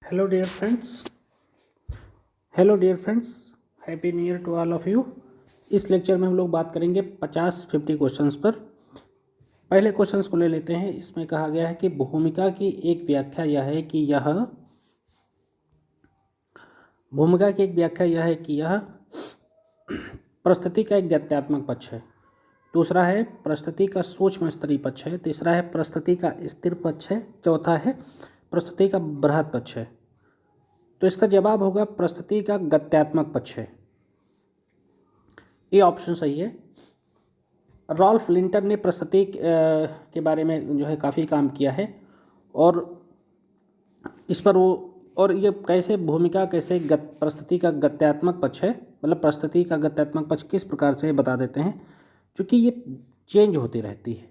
Hello dear friends, hello dear friends, happy new year to all of you. इस lecture में हम लोग बात करेंगे 50 क्वेश्चंस पर। पहले क्वेश्चंस को ले लेते हैं। इसमें कहा गया है कि भूमिका की एक व्याख्या यह है कि यह प्रस्तुति का एक गत्यात्मक पक्ष है। दूसरा है प्रस्तुति का सूक्ष्म स्तरीय पक्ष है। तीसरा है प्रस्तुति का स्थिर पक्ष है। चौथा है प्रस्तुति का बृहद पक्ष है। तो इसका जवाब होगा प्रस्तुति का गत्यात्मक पक्ष है। ये ऑप्शन सही है। रॉल्फ लिंटर ने प्रस्तुति के बारे में जो है काफ़ी काम किया है और इस पर वो और ये कैसे भूमिका कैसे प्रस्तुति का गत्यात्मक पक्ष है, मतलब प्रस्तुति का गत्यात्मक पक्ष किस प्रकार से बता देते हैं, क्योंकि ये चेंज होती रहती है,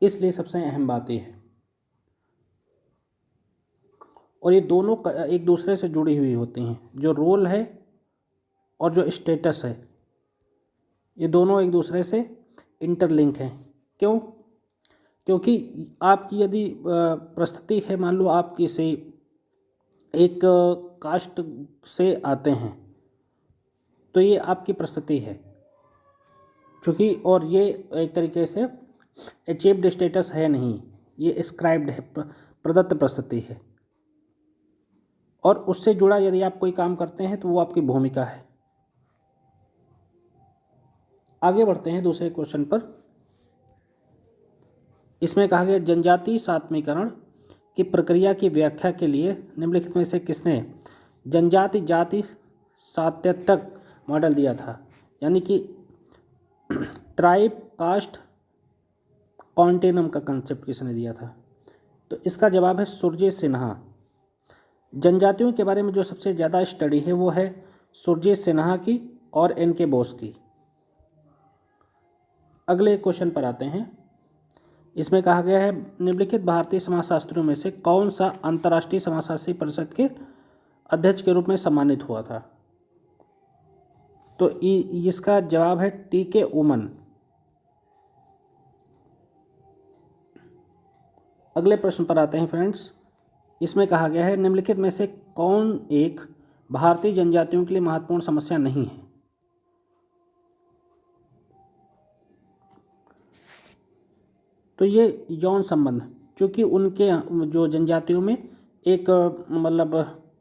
इसलिए सबसे अहम बात ये है। और ये दोनों एक दूसरे से जुड़ी हुई होती हैं। जो रोल है और जो स्टेटस है, ये दोनों एक दूसरे से इंटरलिंक हैं। क्यों? क्योंकि आपकी यदि प्रस्तुति है, मान लो आप किसी एक कास्ट से आते हैं, तो ये आपकी प्रस्तुति है, क्योंकि और ये एक तरीके से अचीव्ड स्टेटस है नहीं, ये एस्क्राइब्ड है, प्रदत्त प्रस्तुति है। और उससे जुड़ा यदि आप कोई काम करते हैं तो वो आपकी भूमिका है। आगे बढ़ते हैं दूसरे क्वेश्चन पर। इसमें कहा गया जनजातीय सात्मीकरण की प्रक्रिया की व्याख्या के लिए निम्नलिखित में से किसने जनजाति जाति सातत्यक मॉडल दिया था, यानी कि ट्राइब कास्ट कॉन्टिनम का कंसेप्ट किसने दिया था? तो इसका जवाब है सुरजीत सिन्हा। जनजातियों के बारे में जो सबसे ज़्यादा स्टडी है वो है सुरजीत सिन्हा की और एन.के. बोस की। अगले क्वेश्चन पर आते हैं। इसमें कहा गया है निम्नलिखित भारतीय समाजशास्त्रियों में से कौन सा अंतर्राष्ट्रीय समाजशास्त्री परिषद के अध्यक्ष के रूप में सम्मानित हुआ था? तो इसका जवाब है टी.के. उमन। अगले प्रश्न पर आते हैं फ्रेंड्स। इसमें कहा गया है निम्नलिखित में से कौन एक भारतीय जनजातियों के लिए महत्वपूर्ण समस्या नहीं है? तो ये यौन संबंध, क्योंकि उनके जो जनजातियों में एक मतलब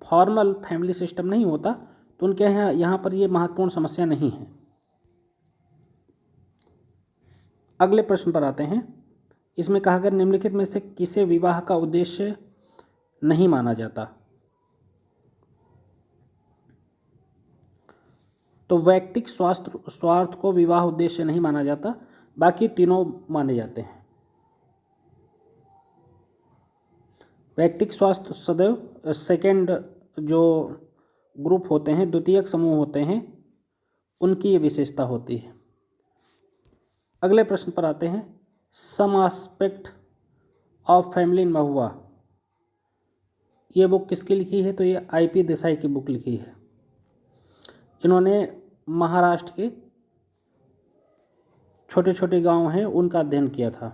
फॉर्मल फैमिली सिस्टम नहीं होता, तो उनके यहाँ पर ये महत्वपूर्ण समस्या नहीं है। अगले प्रश्न पर आते हैं। इसमें कहा गया निम्नलिखित में से किसे विवाह का उद्देश्य नहीं माना जाता? तो वैयक्तिक स्वार्थ को विवाह उद्देश्य नहीं माना जाता, बाकी तीनों माने जाते हैं। वैयक्तिक स्वास्थ्य सदैव सेकेंड जो ग्रुप होते हैं, द्वितीयक समूह होते हैं, उनकी ये विशेषता होती है। अगले प्रश्न पर आते हैं। Some aspect of family in महुआ, ये बुक किसकी लिखी है? तो ये आई.पी. देसाई की बुक लिखी है। इन्होंने महाराष्ट्र के छोटे छोटे गांव हैं उनका अध्ययन किया था।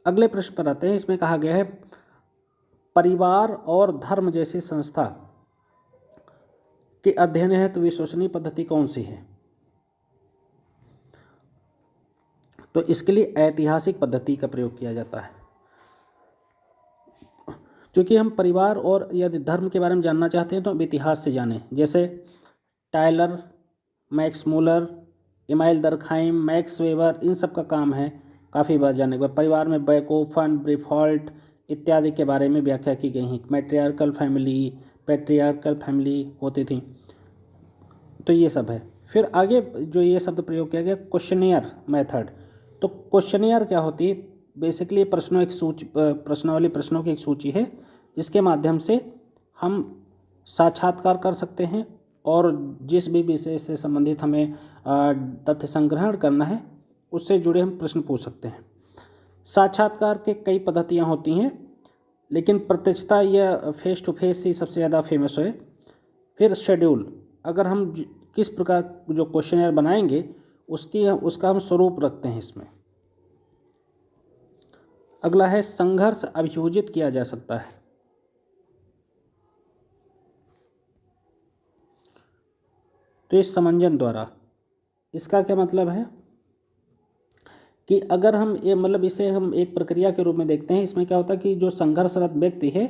अगले प्रश्न पर आते हैं। इसमें कहा गया है परिवार और धर्म जैसी संस्था के अध्ययन है तो विश्वसनीय पद्धति कौन सी है? तो इसके लिए ऐतिहासिक पद्धति का प्रयोग किया जाता है, क्योंकि हम परिवार और यदि धर्म के बारे में जानना चाहते हैं तो हम इतिहास से जानें। जैसे Tylor, Max Muller, Emile Durkheim, Max Weber, इन सब का काम है काफ़ी बार जानने के बाद परिवार में बेकोफन, ब्रीफॉल्ट इत्यादि के बारे में व्याख्या की गई हैं। मैट्रियार्कल फैमिली, पैट्रियार्कल फैमिली होती थी, तो ये सब है। फिर आगे जो ये शब्द प्रयोग किया गया क्वेश्चनियर मेथड। तो क्वेश्चनियर क्या होती है? बेसिकली प्रश्नावली प्रश्नों की एक सूची है जिसके माध्यम से हम साक्षात्कार कर सकते हैं और जिस भी विषय से संबंधित हमें तथ्य संग्रहण करना है उससे जुड़े हम प्रश्न पूछ सकते हैं। साक्षात्कार के कई पद्धतियाँ होती हैं, लेकिन प्रत्यक्षता यह फेस टू फेस ही सबसे ज़्यादा फेमस है। फिर शेड्यूल, अगर हम किस प्रकार जो क्वेश्चनर बनाएंगे उसका हम स्वरूप रखते हैं इसमें। अगला है संघर्ष अभियोजित किया जा सकता है। तो इस समंजन द्वारा, इसका क्या मतलब है कि अगर हम ये मतलब इसे हम एक प्रक्रिया के रूप में देखते हैं, इसमें क्या होता है कि जो संघर्षरत व्यक्ति है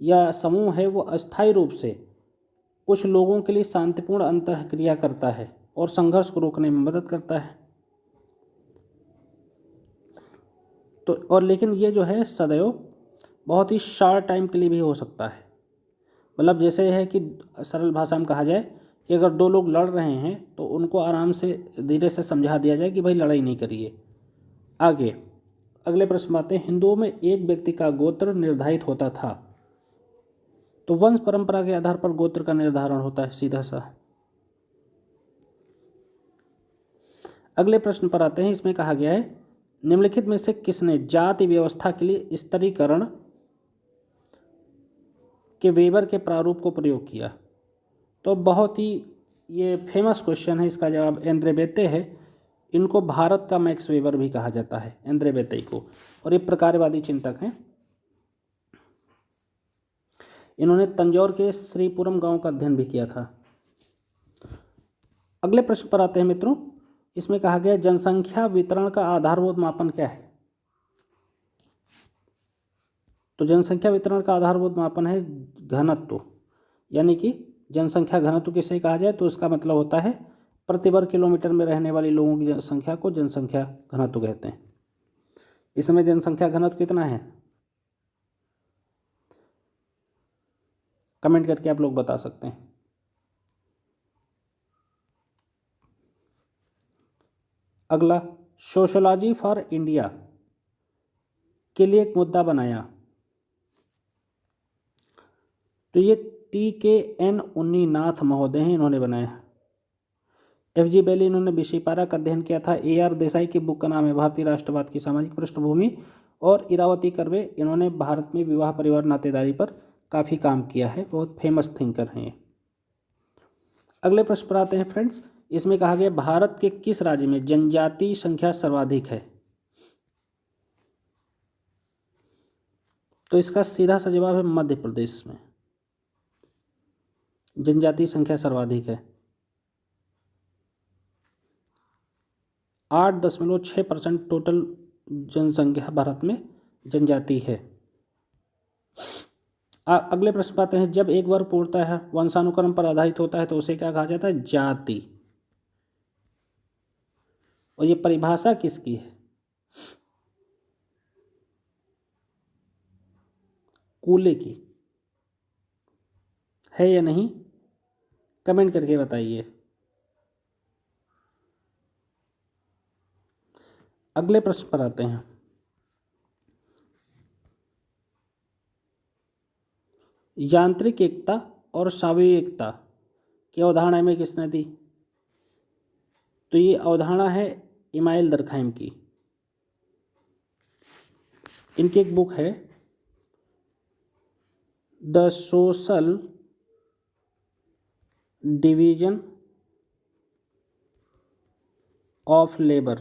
या समूह है वो अस्थायी रूप से कुछ लोगों के लिए शांतिपूर्ण अंतःक्रिया करता है और संघर्ष को रोकने में मदद करता है। तो और लेकिन ये जो है सदैव बहुत ही शॉर्ट टाइम के लिए भी हो सकता है। मतलब जैसे है कि सरल भाषा में कहा जाए कि अगर दो लोग लड़ रहे हैं तो उनको आराम से धीरे से समझा दिया जाए कि भाई लड़ाई नहीं करिए। आगे अगले प्रश्न आते हैं, हिंदुओं में एक व्यक्ति का गोत्र निर्धारित होता था। तो वंश परंपरा के आधार पर गोत्र का निर्धारण होता है सीधा सा। अगले प्रश्न पर आते हैं, इसमें कहा गया है निम्नलिखित में से किसने जाति व्यवस्था के लिए स्तरीकरण के वेबर के प्रारूप को प्रयोग किया। तो बहुत ही ये फेमस क्वेश्चन है, इसका जवाब एंद्रे बेते है। इनको भारत का मैक्स वेबर भी कहा जाता है, एंद्रे बेते को, और ये प्रकारवादी चिंतक हैं। इन्होंने तंजौर के श्रीपुरम गांव का अध्ययन भी किया था। अगले प्रश्न पर आते हैं मित्रों, इसमें कहा गया जनसंख्या वितरण का आधारभूत मापन क्या है। तो जनसंख्या वितरण का आधारभूत मापन है घनत्व, यानी कि जनसंख्या घनत्व किसे कहा जाए तो इसका मतलब होता है प्रति वर्ग किलोमीटर में रहने वाले लोगों की संख्या को जनसंख्या घनत्व कहते हैं। इस समय जनसंख्या घनत्व कितना है, कमेंट करके आप लोग बता सकते हैं। अगला, सोशोलॉजी फॉर इंडिया के लिए एक मुद्दा बनाया। तो ये TKN उन्नीनाथ महोदय हैं, इन्होंने बनाया। FG बैली इन्होंने विषयपारा का अध्ययन किया था। AR देसाई की बुक का नाम है भारतीय राष्ट्रवाद की सामाजिक पृष्ठभूमि। और इरावती कर्वे, इन्होंने भारत में विवाह परिवार नातेदारी पर काफ़ी काम किया है, बहुत फेमस थिंकर हैं ये। अगले प्रश्न पर आते हैं फ्रेंड्स, इसमें कहा गया भारत के किस राज्य में जनजाति संख्या सर्वाधिक है। तो इसका सीधा सा जवाब है मध्य प्रदेश में जनजाति संख्या सर्वाधिक है। 8.6% टोटल जनसंख्या भारत में जनजाति है। अगले प्रश्न पाते हैं, जब एक वर्ग पूर्णतः है वंशानुक्रम पर आधारित होता है तो उसे क्या कहा जाता है, जाति। और ये परिभाषा किसकी है, कूले की है या नहीं, कमेंट करके बताइए। अगले प्रश्न पर आते हैं, यांत्रिक एकता और स्वाभाविक एकता की अवधारणा में किसने दी। तो ये अवधारणा है इमाइल दरखाइम की। इनकी एक बुक है the social division of labour,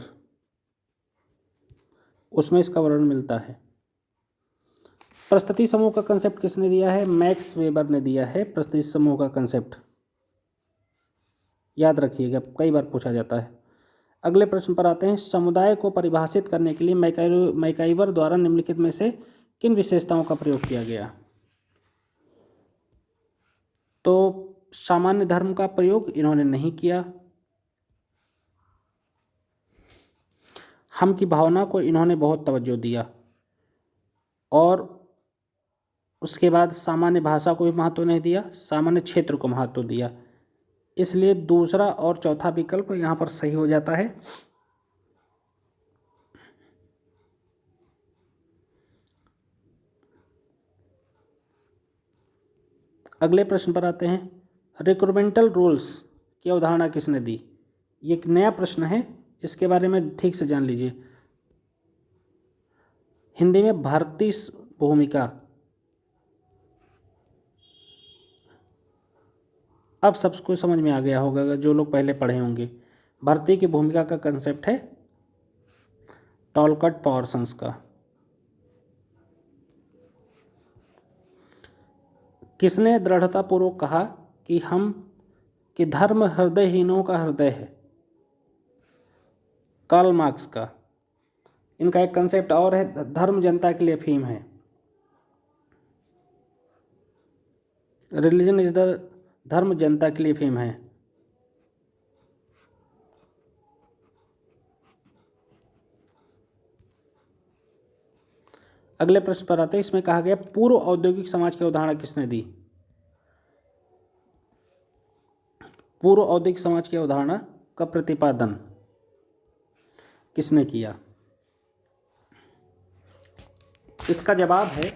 उसमें इसका वर्णन मिलता है। परिस्थिति समूह का कंसेप्ट किसने दिया है, मैक्स वेबर ने दिया है परिस्थिति समूह का कंसेप्ट, याद रखिएगा, कई बार पूछा जाता है। अगले प्रश्न पर आते हैं, समुदाय को परिभाषित करने के लिए मैकाइवर द्वारा निम्नलिखित में से किन विशेषताओं का प्रयोग किया गया। तो सामान्य धर्म का प्रयोग इन्होंने नहीं किया। हम की भावना को इन्होंने बहुत तवज्जो दिया। और उसके बाद सामान्य भाषा को भी महत्व नहीं दिया, सामान्य क्षेत्र को महत्व दिया। इसलिए दूसरा और चौथा विकल्प यहाँ पर सही हो जाता है। अगले प्रश्न पर आते हैं, रिक्रूटमेंटल रोल्स की अवधारणा किसने दी। ये एक नया प्रश्न है, इसके बारे में ठीक से जान लीजिए। हिंदी में भारतीय भूमिका, अब सबको समझ में आ गया होगा जो लोग पहले पढ़े होंगे। भारतीय की भूमिका का कंसेप्ट है टॉलकट पॉर्सन्स का। किसने दृढ़तापूर्वक कहा कि धर्म हृदयहीनों का हृदय है? कार्ल मार्क्स का। इनका एक कंसेप्ट और है, धर्म जनता के लिए अफीम है। रिलीजन इज द धर्म जनता के लिए अफीम है। अगले प्रश्न पर आते हैं। इसमें कहा गया पूर्व औद्योगिक समाज की अवधारणा किसने दी? पूर्व औद्योगिक समाज की अवधारणा का प्रतिपादन किसने किया? इसका जवाब है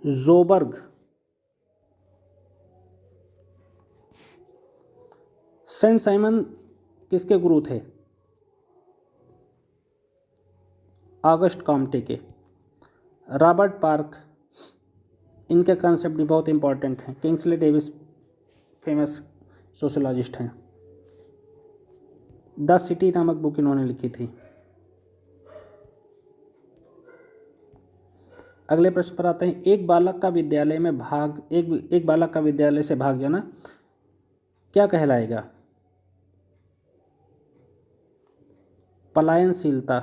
ज़ोबर्ग। सेंट साइमन किसके गुरु थे? ऑगस्ट कॉम्टे के। रॉबर्ट पार्क, इनके कॉन्सेप्ट भी बहुत इंपॉर्टेंट हैं। किंग्सले डेविस फेमस सोशोलॉजिस्ट हैं। द सिटी नामक बुक इन्होंने लिखी थी। अगले प्रश्न पर आते हैं। एक बालक का विद्यालय से भाग जाना क्या कहलाएगा? पलायनशीलता।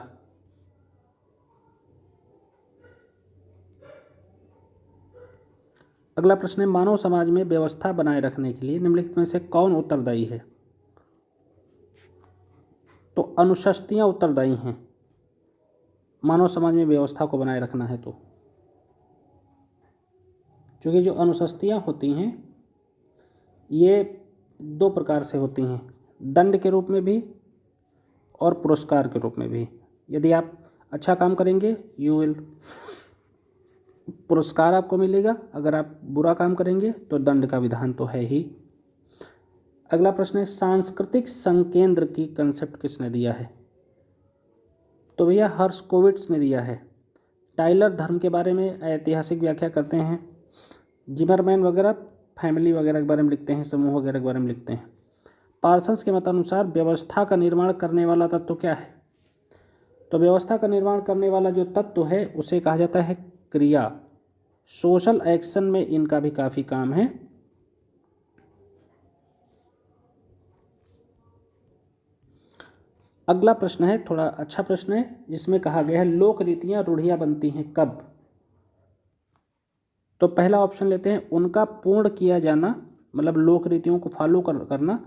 अगला प्रश्न है, मानव समाज में व्यवस्था बनाए रखने के लिए निम्नलिखित में से कौन उत्तरदायी है? तो अनुशस्तियाँ उत्तरदायी हैं मानव समाज में व्यवस्था को बनाए रखना है। तो क्योंकि जो अनुशस्तियाँ होती हैं ये दो प्रकार से होती हैं, दंड के रूप में भी और पुरस्कार के रूप में भी। यदि आप अच्छा काम करेंगे पुरस्कार आपको मिलेगा, अगर आप बुरा काम करेंगे तो दंड का विधान तो है ही। अगला प्रश्न है, सांस्कृतिक संकेंद्र की कंसेप्ट किसने दिया है? तो भैया हर्शकोविट्स ने दिया है। टाइलर धर्म के बारे में ऐतिहासिक व्याख्या करते हैं। जिमरमैन वगैरह फैमिली वगैरह के बारे में लिखते हैं, समूह वगैरह के बारे में लिखते हैं। पार्सन्स के मतानुसार व्यवस्था का निर्माण करने वाला तत्व क्या है? तो व्यवस्था का निर्माण करने वाला जो तत्व है उसे कहा जाता है क्रिया। सोशल एक्शन में इनका भी काफ़ी काम है। अगला प्रश्न है, थोड़ा अच्छा प्रश्न है, जिसमें कहा गया है लोक रीतियाँ रूढ़ियाँ बनती हैं कब? तो पहला ऑप्शन लेते हैं, उनका पूर्ण किया जाना, मतलब लोक रीतियों को फॉलो करना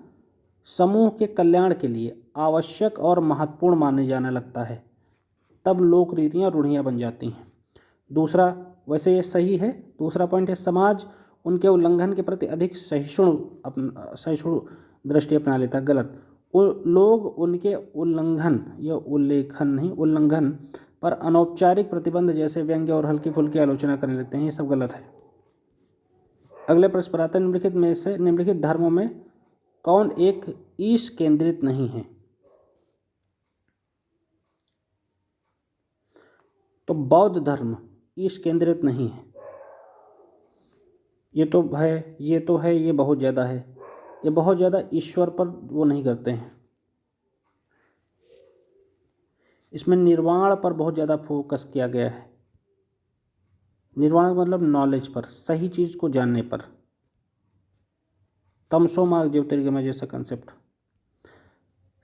समूह के कल्याण के लिए आवश्यक और महत्वपूर्ण माने जाने लगता है, तब लोक रीतियाँ रूढ़ियाँ बन जाती हैं। दूसरा, वैसे ये सही है। दूसरा पॉइंट है, समाज उनके उल्लंघन के प्रति अधिक सहिष्णु दृष्टि अपना लेता है। गलत। लोग उनके उल्लंघन या उल्लेखन नहीं, उल्लंघन पर अनौपचारिक प्रतिबंध जैसे व्यंग्य और हल्की फुल्की आलोचना करने लगते हैं। ये सब गलत है। अगले प्रश्न पर आते हैं, निम्नलिखित में से निम्नलिखित धर्मों में कौन एक ईश केंद्रित नहीं है? तो बौद्ध धर्म ईश केंद्रित नहीं है। ये तो है, ये बहुत ज़्यादा है। ये बहुत ज़्यादा ईश्वर पर वो नहीं करते हैं। इसमें निर्वाण पर बहुत ज़्यादा फोकस किया गया है। निर्वाण मतलब नॉलेज पर, सही चीज़ को जानने पर। तमसो मार्ग ज्योतिर्गमय जैसा कंसेप्ट।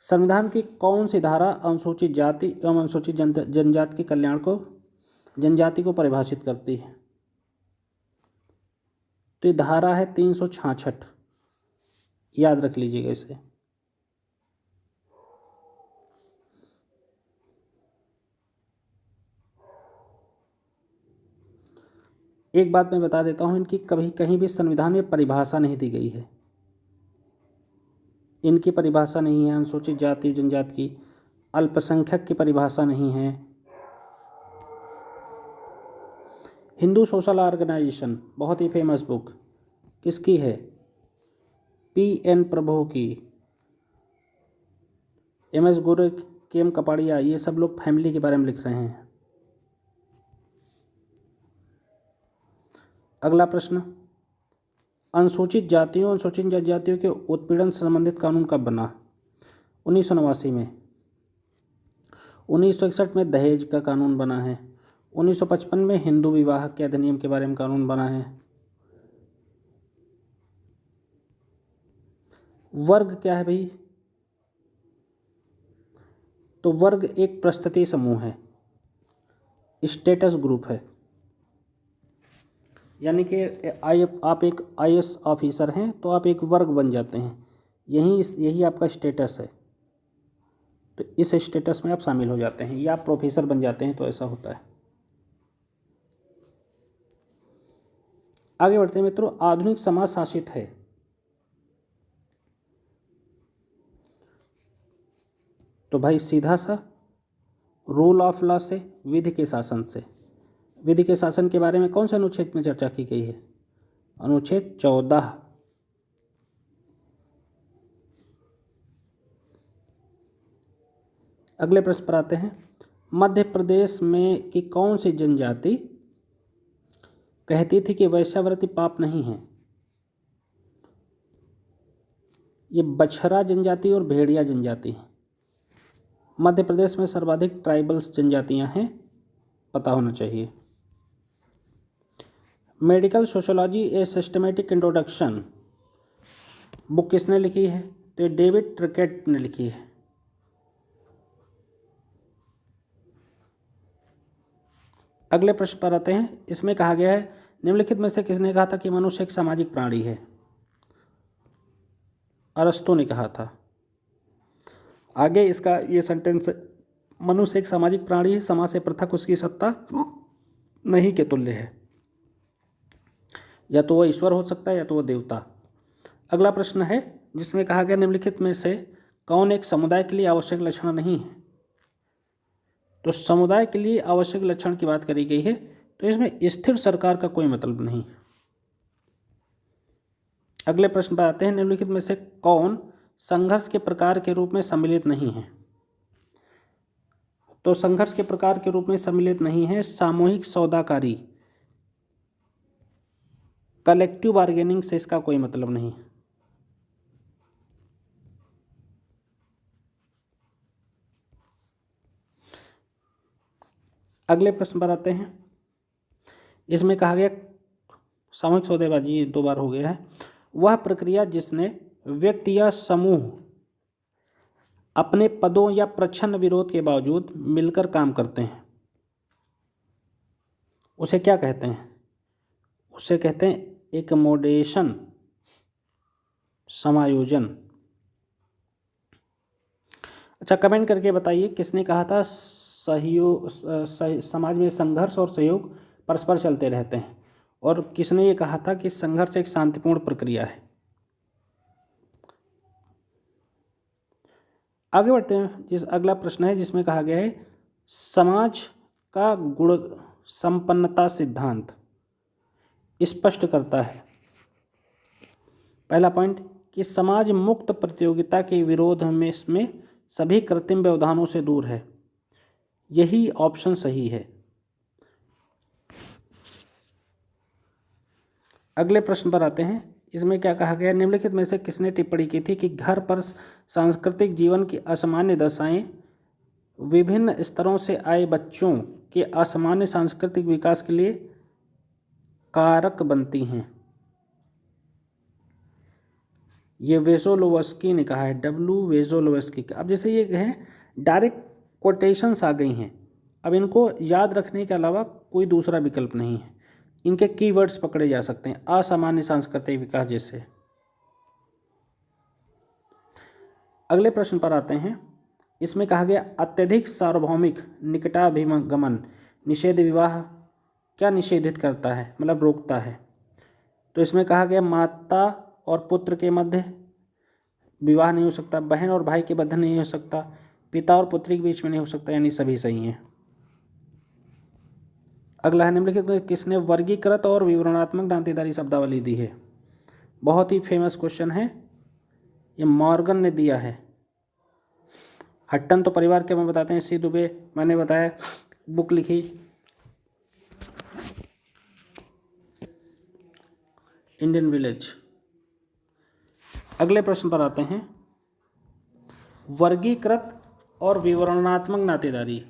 संविधान की कौन सी धारा अनुसूचित जाति एवं अनुसूचित जनजाति के कल्याण को, जनजाति को परिभाषित करती है? तो ये धारा है 366, याद रख लीजिएगा इसे। एक बात मैं बता देता हूँ, इनकी कभी कहीं भी संविधान में परिभाषा नहीं दी गई है। इनकी परिभाषा नहीं है, अनुसूचित जाति जनजाति की, अल्पसंख्यक की परिभाषा नहीं है। हिंदू सोशल ऑर्गेनाइजेशन बहुत ही फेमस बुक किसकी है? P.N. प्रभु की। M.S. गोरे, K.M. कपाड़िया, ये सब लोग फैमिली के बारे में लिख रहे हैं। अगला प्रश्न, अनुसूचित जातियों अनुसूचित जनजातियों के उत्पीड़न से संबंधित कानून कब बना? 1989 में। 1961 में दहेज का कानून बना है। 1955 में हिंदू विवाह के अधिनियम के बारे में कानून बना है। वर्ग क्या है भाई? तो वर्ग एक परिस्थिति समूह है, स्टेटस ग्रुप है। यानी कि आप एक IAS ऑफिसर हैं तो आप एक वर्ग बन जाते हैं, यही आपका स्टेटस है। तो इस स्टेटस में आप शामिल हो जाते हैं, या आप प्रोफेसर बन जाते हैं, तो ऐसा होता है। आगे बढ़ते हैं मित्रों। आधुनिक समाज शासित है। तो भाई सीधा सा रूल ऑफ लॉ से, विधि के शासन से। विधि के शासन के बारे में कौन से अनुच्छेद में चर्चा की गई है? अनुच्छेद 14। अगले प्रश्न पर आते हैं। मध्य प्रदेश में की कौन सी जनजाति कहती थी कि वैश्यावृत्ति पाप नहीं है? ये बछरा जनजाति और भेड़िया जनजाति है। मध्य प्रदेश में सर्वाधिक ट्राइबल्स जनजातियां हैं, पता होना चाहिए। Medical sociology a systematic introduction book किसने लिखी है? तो ये डेविड ट्रिकेट ने लिखी है। अगले प्रश्न पर आते हैं। इसमें कहा गया है, निम्नलिखित में से किसने कहा था कि मनुष्य एक सामाजिक प्राणी है? अरस्तु ने कहा था। आगे इसका ये सेंटेंस, मनुष्य एक सामाजिक प्राणी है, समाज से पृथक उसकी सत्ता नहीं के तुल्य है। या तो वह ईश्वर हो सकता है या तो वह देवता। अगला प्रश्न है जिसमें कहा गया, निम्नलिखित में से कौन एक समुदाय के लिए आवश्यक लक्षण नहीं है? तो समुदाय के लिए आवश्यक लक्षण की बात करी गई है, तो इसमें स्थिर सरकार का कोई मतलब नहीं। अगले प्रश्न पर आते हैं। निम्नलिखित में से कौन संघर्ष के प्रकार के रूप में सम्मिलित नहीं है? तो संघर्ष के प्रकार के रूप में सम्मिलित नहीं है सामूहिक सौदाकारी, कलेक्टिव बार्गेनिंग से इसका कोई मतलब नहीं। अगले प्रश्न पर आते हैं। इसमें कहा गया, सामूहिक सौदेबाजी ये 2 बार हो गया है, वह प्रक्रिया जिसने व्यक्ति या समूह अपने पदों या प्रच्छन्न विरोध के बावजूद मिलकर काम करते हैं, उसे क्या कहते हैं? उसे कहते हैं एकमोडेशन, समायोजन। अच्छा, कमेंट करके बताइए किसने कहा था समाज में संघर्ष और सहयोग परस्पर चलते रहते हैं, और किसने ये कहा था कि संघर्ष एक शांतिपूर्ण प्रक्रिया है। आगे बढ़ते हैं। अगला प्रश्न है जिसमें कहा गया है, समाज का गुण संपन्नता सिद्धांत स्पष्ट करता है। पहला पॉइंट कि समाज मुक्त प्रतियोगिता के विरोध में इसमें सभी कृत्रिम व्यवधानों से दूर है। यही ऑप्शन सही है। अगले प्रश्न पर आते हैं। इसमें क्या कहा गया, निम्नलिखित में से किसने टिप्पणी की थी कि घर पर सांस्कृतिक जीवन की असामान्य दशाएं विभिन्न स्तरों से आए बच्चों के असामान्य सांस्कृतिक विकास के लिए कारक बनती हैं? ये वेसोलोवस्की ने कहा है, वेसोलोवस्की। अब जैसे ये है, डायरेक्ट कोटेशंस आ गई हैं, अब इनको याद रखने के अलावा कोई दूसरा विकल्प नहीं है। इनके कीवर्ड्स पकड़े जा सकते हैं, असामान्य सांस्कृतिक विकास जैसे। अगले प्रश्न पर आते हैं। इसमें कहा गया, अत्यधिक सार्वभौमिक निकटाभिगमन निषेध विवाह क्या निषेधित करता है, मतलब रोकता है? तो इसमें कहा गया, माता और पुत्र के मध्य विवाह नहीं हो सकता, बहन और भाई के बंधन नहीं हो सकता, पिता और पुत्री के बीच में नहीं हो सकता, यानी सभी सही हैं। अगला है, निम्नलिखित में किसने वर्गीकृत और विवरणात्मक नातेदारी शब्दावली दी है? बहुत ही फेमस क्वेश्चन है, ये मॉर्गन ने दिया है। हट्टन तो परिवार के में बताते हैं, सी दुबे मैंने बताया बुक लिखी इंडियन विलेज। अगले प्रश्न पर आते हैं। वर्गीकृत और विवरणात्मक नातेदारी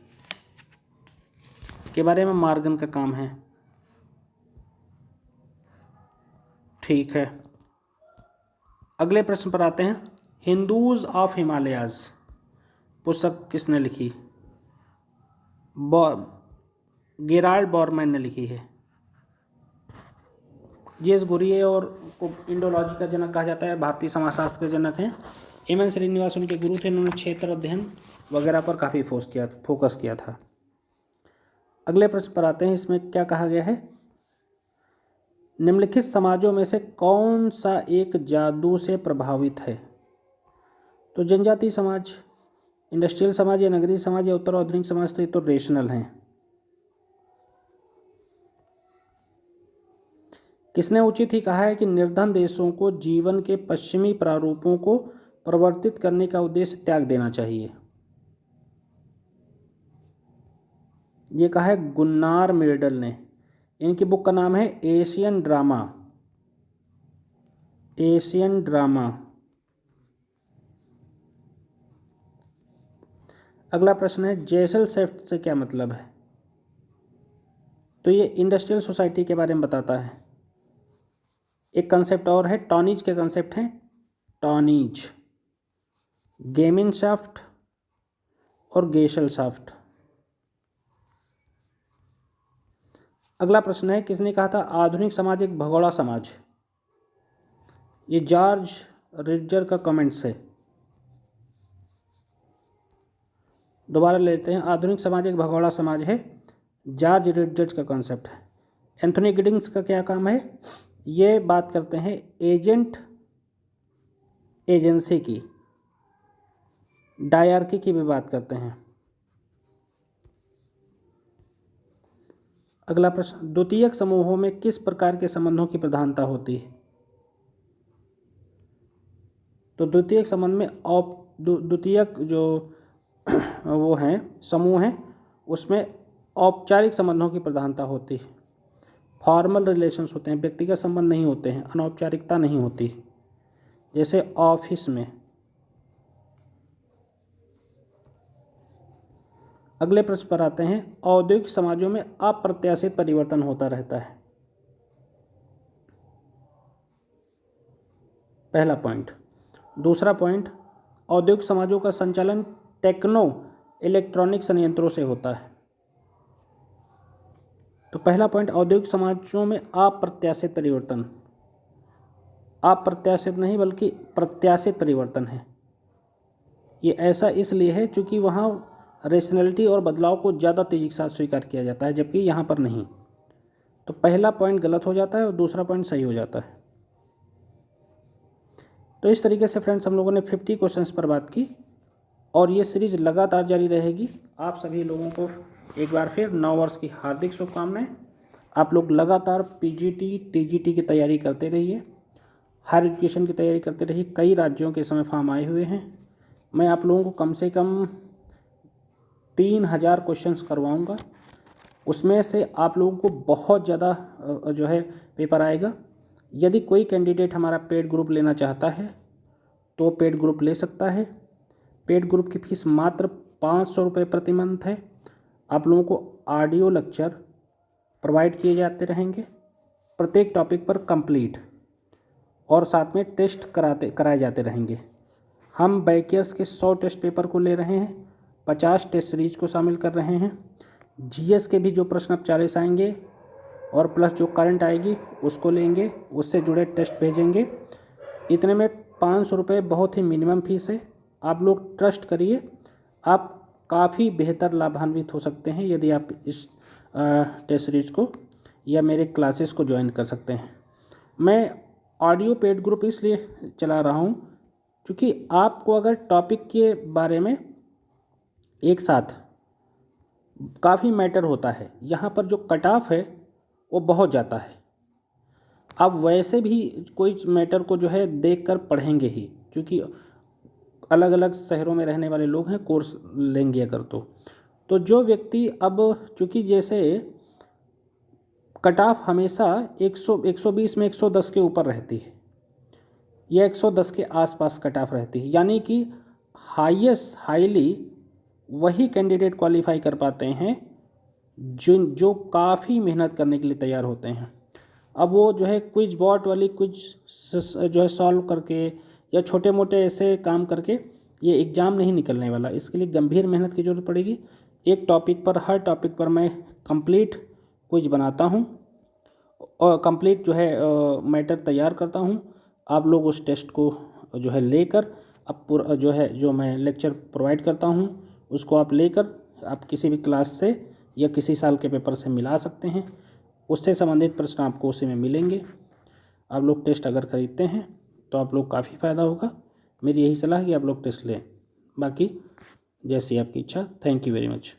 इसके बारे में मार्गन का काम है। ठीक है, अगले प्रश्न पर आते हैं। हिंदूज ऑफ हिमालयाज पुस्तक किसने लिखी? गेराल्ड बॉर्मैन ने लिखी है। जी.एस. घुरिये और को इंडोलॉजी का जनक कहा जाता है, भारतीय समाजशास्त्र के जनक हैं। एम.एन. श्रीनिवास उनके गुरु थे, उन्होंने क्षेत्र अध्ययन वगैरह पर काफ़ी फोकस किया था। अगले प्रश्न पर आते हैं। इसमें क्या कहा गया है? निम्नलिखित समाजों में से कौन सा एक जादू से प्रभावित है? तो जनजातीय समाज, इंडस्ट्रियल समाज या नगरीय समाज या उत्तर आधुनिक समाज, तो ये तो रेशनल हैं। किसने उचित ही कहा है कि निर्धन देशों को जीवन के पश्चिमी प्रारूपों को प्रवर्तित करने का उद्देश्य त्याग देना चाहिए? ये कहा है गुन्नार मिर्डल ने। इनकी बुक का नाम है एशियन ड्रामा। Asian drama. अगला प्रश्न है, जेसल सेफ्ट से क्या मतलब है? तो ये इंडस्ट्रियल सोसाइटी के बारे में बताता है। एक कंसेप्ट और है, टॉनीज के कंसेप्ट हैं, टॉनीज, गेमिनशाफ्ट और गेशलशाफ्ट। अगला प्रश्न है, किसने कहा था आधुनिक समाज एक भगोड़ा समाज? ये जॉर्ज रिडजर का कमेंट्स है। दोबारा लेते हैं, आधुनिक समाज एक भगोड़ा समाज है, जॉर्ज रिडजर का कॉन्सेप्ट है। एंथोनी गिडिंग्स का क्या काम है? ये बात करते हैं एजेंट एजेंसी की, डायरकी की भी बात करते हैं। अगला प्रश्न, द्वितीयक समूहों में किस प्रकार के संबंधों की प्रधानता होती है? तो द्वितीयक संबंध में द्वितीयक जो वो हैं समूह हैं, उसमें औपचारिक संबंधों की प्रधानता होती है। फॉर्मल रिलेशंस होते हैं, व्यक्तिगत संबंध नहीं होते हैं, अनौपचारिकता नहीं होती, जैसे ऑफिस में। अगले प्रश्न पर आते हैं, औद्योगिक समाजों में अप्रत्याशित परिवर्तन होता रहता है। पहला पॉइंट। दूसरा पॉइंट, औद्योगिक समाजों का संचालन टेक्नो इलेक्ट्रॉनिक संयंत्रों से होता है। तो पहला पॉइंट, औद्योगिक समाजों में अप्रत्याशित परिवर्तन, अप्रत्याशित नहीं बल्कि प्रत्याशित परिवर्तन है। ये ऐसा इसलिए है क्योंकि वहाँ रेशनैलिटी और बदलाव को ज़्यादा तेज़ी के साथ स्वीकार किया जाता है, जबकि यहाँ पर नहीं। तो पहला पॉइंट गलत हो जाता है और दूसरा पॉइंट सही हो जाता है। तो इस तरीके से फ्रेंड्स हम लोगों ने 50 क्वेश्चंस पर बात की और ये सीरीज़ लगातार जारी रहेगी। आप सभी लोगों को एक बार फिर नव वर्ष की हार्दिक शुभकामनाएं। आप लोग लगातार पीजीटी टीजीटी की तैयारी करते रहिए, हायर एजुकेशन की तैयारी करते रहिए। कई राज्यों के समय फॉर्म आए हुए हैं। मैं आप लोगों को कम से कम 3000 क्वेश्चंस करवाऊंगा, उसमें से आप लोगों को बहुत ज़्यादा जो है पेपर आएगा। यदि कोई कैंडिडेट हमारा पेड ग्रुप लेना चाहता है तो पेड ग्रुप ले सकता है। पेड ग्रुप की फ़ीस मात्र 500 रुपये प्रति मंथ है। आप लोगों को ऑडियो लेक्चर प्रोवाइड किए जाते रहेंगे प्रत्येक टॉपिक पर कंप्लीट, और साथ में टेस्ट कराए जाते रहेंगे। हम बैक के 100 टेस्ट पेपर को ले रहे हैं, 50 टेस्ट सीरीज को शामिल कर रहे हैं। जीएस के भी जो प्रश्न अब 40 आएंगे और प्लस जो करंट आएगी उसको लेंगे, उससे जुड़े टेस्ट भेजेंगे। इतने में 500 रुपये बहुत ही मिनिमम फीस है। आप लोग ट्रस्ट करिए, आप काफ़ी बेहतर लाभान्वित हो सकते हैं यदि आप इस टेस्ट सीरीज को या मेरे क्लासेस को ज्वाइन कर सकते हैं। मैं ऑडियो पेड ग्रुप इसलिए चला रहा हूँ क्योंकि आपको अगर टॉपिक के बारे में एक साथ काफ़ी मैटर होता है, यहाँ पर जो कट ऑफ है वो बहुत जाता है। आप वैसे भी कोई मैटर को जो है देखकर पढ़ेंगे ही, क्योंकि अलग अलग शहरों में रहने वाले लोग हैं, कोर्स लेंगे अगर तो जो व्यक्ति अब चूँकि जैसे कट ऑफ हमेशा 120 में 110 के ऊपर रहती है या 110 के आसपास कट ऑफ रहती है, यानी कि हाईली वही कैंडिडेट क्वालिफाई कर पाते हैं जो काफ़ी मेहनत करने के लिए तैयार होते हैं। अब वो जो है क्विज बॉट वाली क्विज जो है सॉल्व करके या छोटे मोटे ऐसे काम करके ये एग्ज़ाम नहीं निकलने वाला। इसके लिए गंभीर मेहनत की ज़रूरत पड़ेगी। एक टॉपिक पर, हर टॉपिक पर मैं कंप्लीट क्विज बनाता हूँ और कंप्लीट जो है मैटर तैयार करता हूँ। आप लोग उस टेस्ट को जो है लेकर अब पूरा जो है जो मैं लेक्चर प्रोवाइड करता हूँ उसको आप लेकर आप किसी भी क्लास से या किसी साल के पेपर से मिला सकते हैं। उससे संबंधित प्रश्न आपको उसी में मिलेंगे। आप लोग टेस्ट अगर खरीदते हैं तो आप लोग काफ़ी फ़ायदा होगा। मेरी यही सलाह है कि आप लोग टेस्ट लें। बाकी जैसी आपकी इच्छा। Thank you very much.